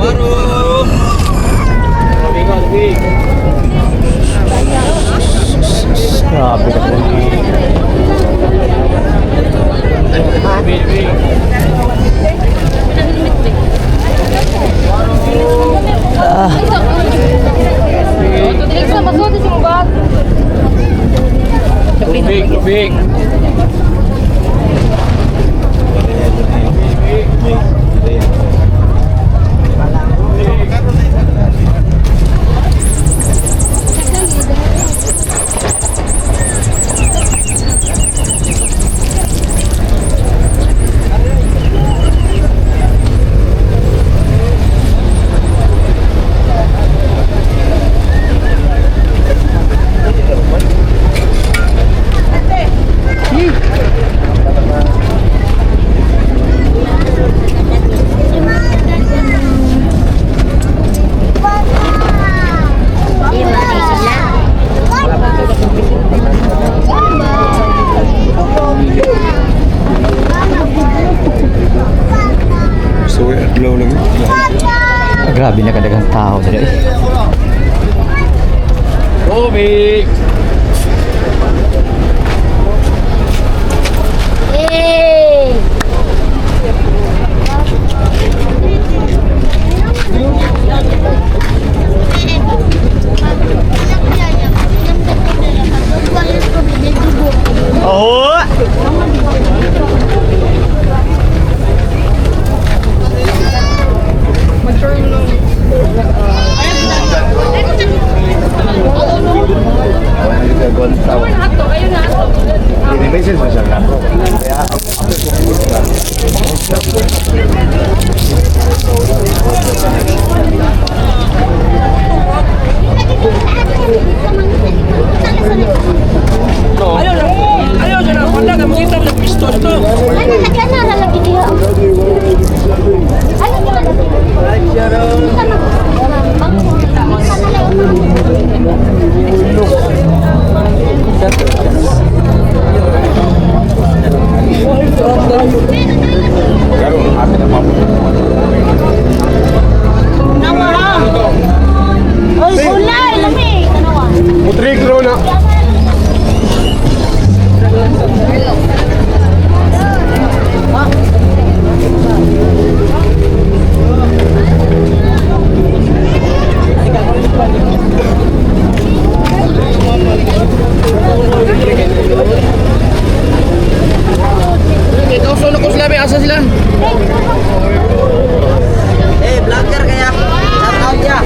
Baru. Grabe ka po. Lubig, lubig. Grabe na kadagang tao dali. Lubig. Oh! Ayaw dyan ang pala. Kita mo yung pistos to. Ano lagyan na lalaki niya? Ano niya lalaki? Oy, gulay, lamig. Tanawa. Putrik na. Ikaw solo ko sila, asa sila? Vlogger kaya. Shout out ya.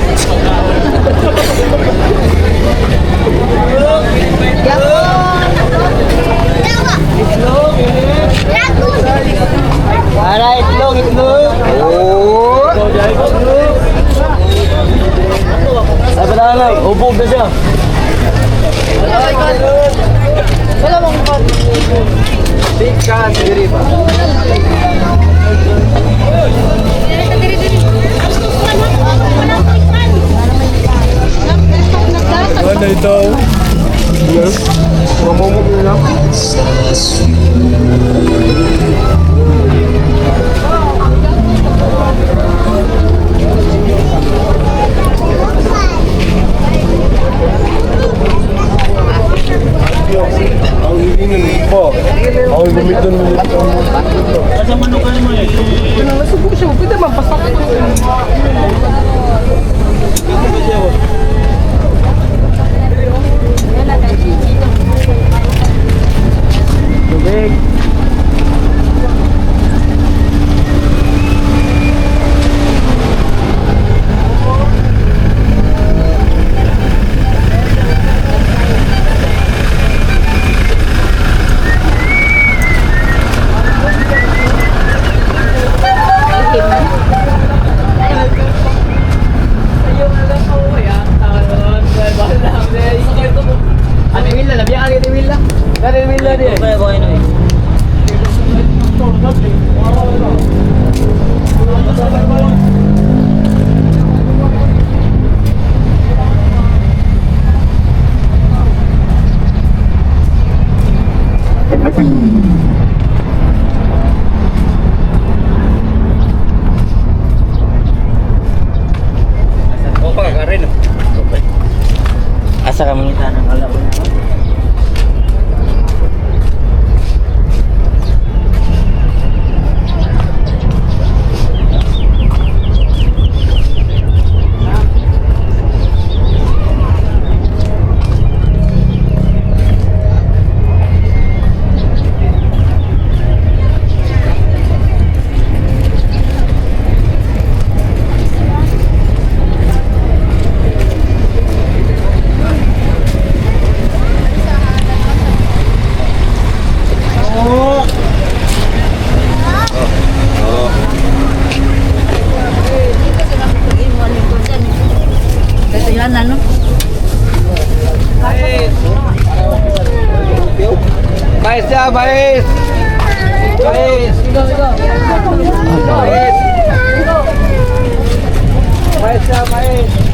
Para itlog, itlog. Oh! Ay, pala ubog na siya. Wala mong kon. Big can, diri ba? Ano ito? Yes. Mamumog na lang. Ang hihingin po. Ako gamitin mo ito. Sa manukan mo eh. Nasubok siya. Pwede mapasakit. Tubig. Ano yung wheel na? Labihan ka yung wheel na? Kaya yung wheel na din. Kaya ko kayo mais! Mais! Mais! Mais siya, mais!